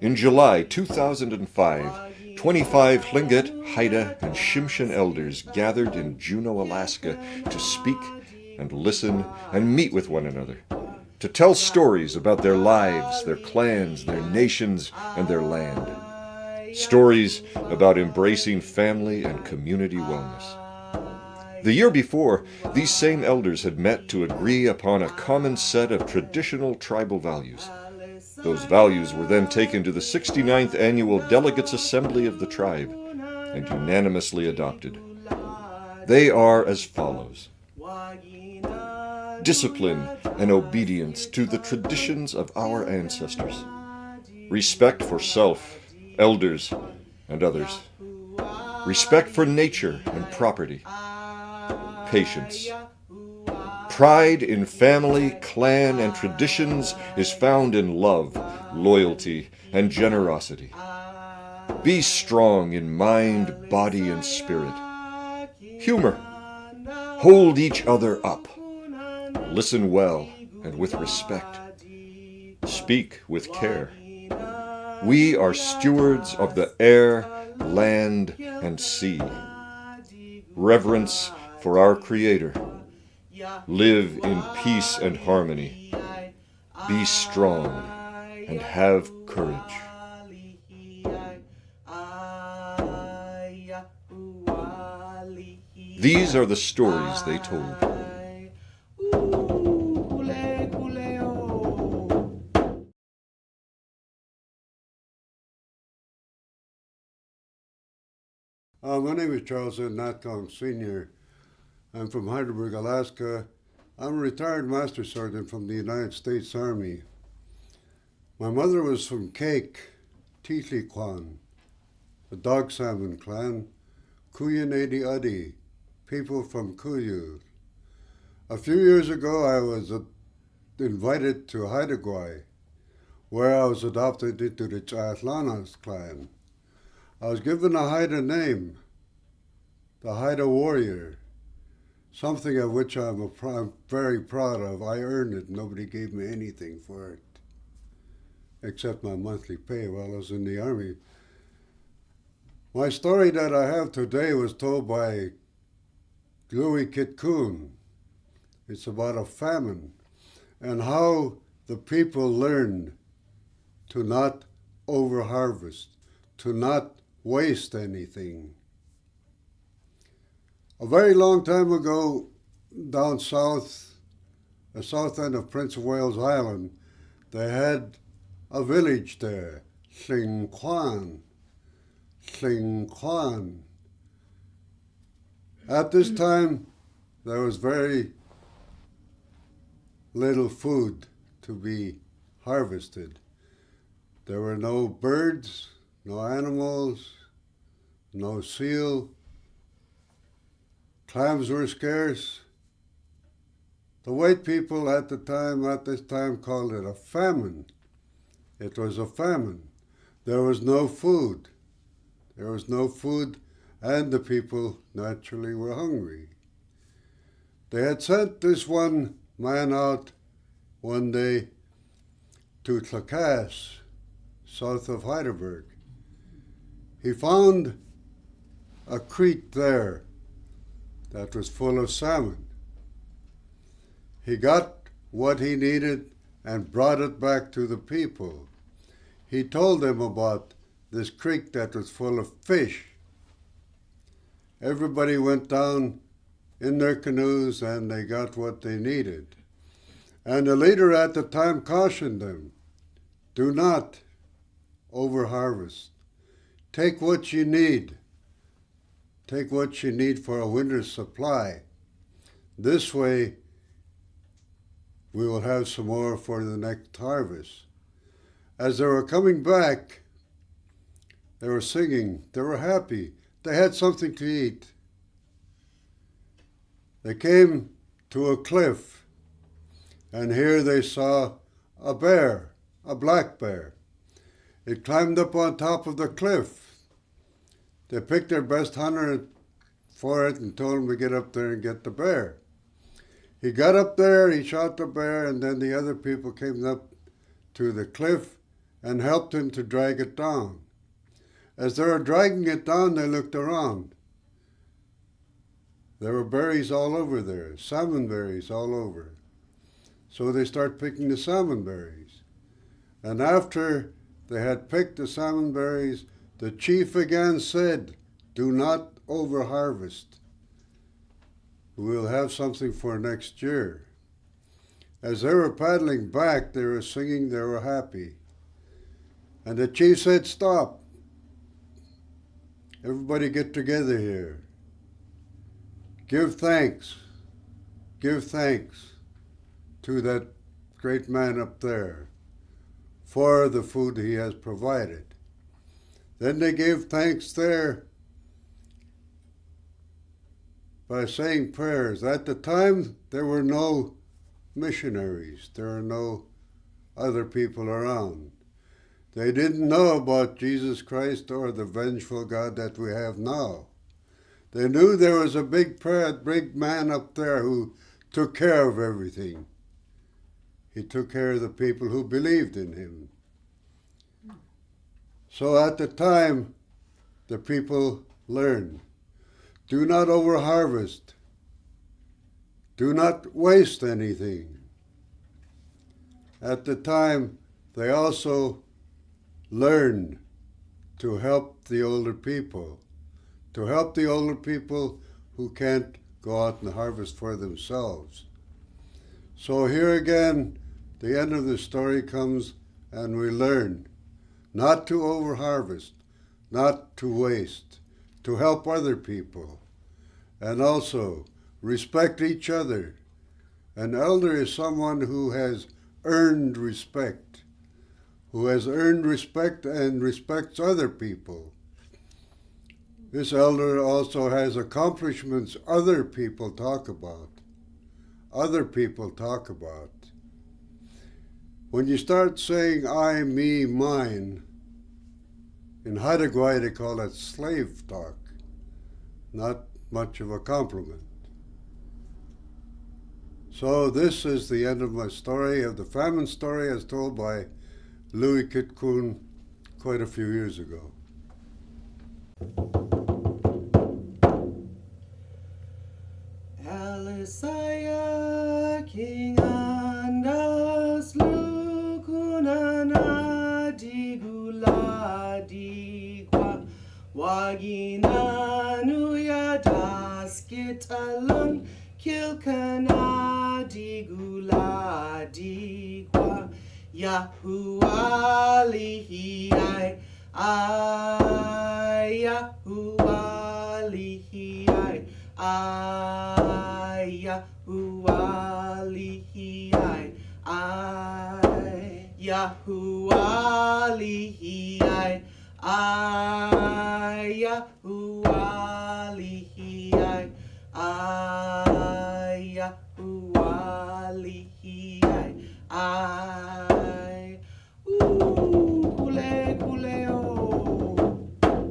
In July 2005, 25 Tlingit, Haida and Tsimshian elders gathered in Juneau, Alaska to speak and listen and meet with one another, to tell stories about their lives, their clans, their nations, and their land. Stories about embracing family and community wellness. The year before, these same elders had met to agree upon a common set of traditional tribal values. Those values were then taken to the 69th Annual Delegates Assembly of the tribe and unanimously adopted. They are as follows: discipline and obedience to the traditions of our ancestors, respect for self, elders, and others, respect for nature and property, patience. Pride in family, clan, and traditions is found in love, loyalty, and generosity. Be strong in mind, body, and spirit. Humor. Hold each other up. Listen well and with respect. Speak with care. We are stewards of the air, land, and sea. Reverence for our Creator. Live in peace and harmony. Be strong and have courage. These are the stories they told. My name is Charles Natkong Sr. I'm from Heidelberg, Alaska. I'm a retired master sergeant from the United States Army. My mother was from Cake, Tlingit, the Dog Salmon clan, Kuyanadi Adi, people from Kuyu. A few years ago, I was invited to Haida, where I was adopted into the Chatlanas clan. I was given a Haida name, the Haida warrior, something of which I'm very proud of. I earned it. Nobody gave me anything for it, except my monthly pay while I was in the Army. My story that I have today was told by Louis Kitcoon. It's about a famine and how the people learned to not overharvest, to not waste anything. A very long time ago, down south, the south end of Prince of Wales Island, they had a village there, Tlingit. At this time, there was very little food to be harvested. There were no birds, no animals, no seal. Clams were scarce. The white people at this time called it a famine. It was a famine. There was no food. There was no food, and the people naturally were hungry. They had sent this one man out one day to Tlingit, south of Heidelberg. He found a creek there that was full of salmon. He got what he needed and brought it back to the people. He told them about this creek that was full of fish. Everybody went down in their canoes and they got what they needed. And the leader at the time cautioned them, do not overharvest. Take what you need. Take what you need for a winter's supply. This way, we will have some more for the next harvest. As they were coming back, they were singing, they were happy, they had something to eat. They came to a cliff, and here they saw a bear, a black bear. It climbed up on top of the cliff. They picked their best hunter and for it and told him to get up there and get the bear. He got up there, he shot the bear, and then the other people came up to the cliff and helped him to drag it down. As they were dragging it down, they looked around. There were berries all over there, salmon berries all over. So they start picking the salmon berries. And after they had picked the salmon berries, the chief again said, "Do not over-harvest. We'll have something for next year." As they were paddling back, they were singing, they were happy. And the chief said, "Stop. Everybody get together here. Give thanks. Give thanks to that great man up there for the food he has provided." Then they gave thanks there by saying prayers. At the time, there were no missionaries. There were no other people around. They didn't know about Jesus Christ or the vengeful God that we have now. They knew there was a big man up there who took care of everything. He took care of the people who believed in him. So at the time, the people learned, do not over-harvest. Do not waste anything. At the time, they also learned to help the older people, who can't go out and harvest for themselves. So here again, the end of the story comes, and we learn not to over-harvest, not to waste, to help other people, and also respect each other. An elder is someone who has earned respect, and respects other people. This elder also has accomplishments other people talk about. When you start saying I, me, mine, in Haida they call it slave talk, not much of a compliment. So this is the end of my story, of the famine story as told by Louis Kit Kuhn quite a few years ago. Alisaya King Andas Lukunana Digula Digwa Wagina Nuya Daskit Alun Kilkana Digula Digwa Yahuwah Lihiyai Yahuwah Lihiyai Yahuwah Lihiyai Yahuwah Lihiyai Yahuwah Lihiyai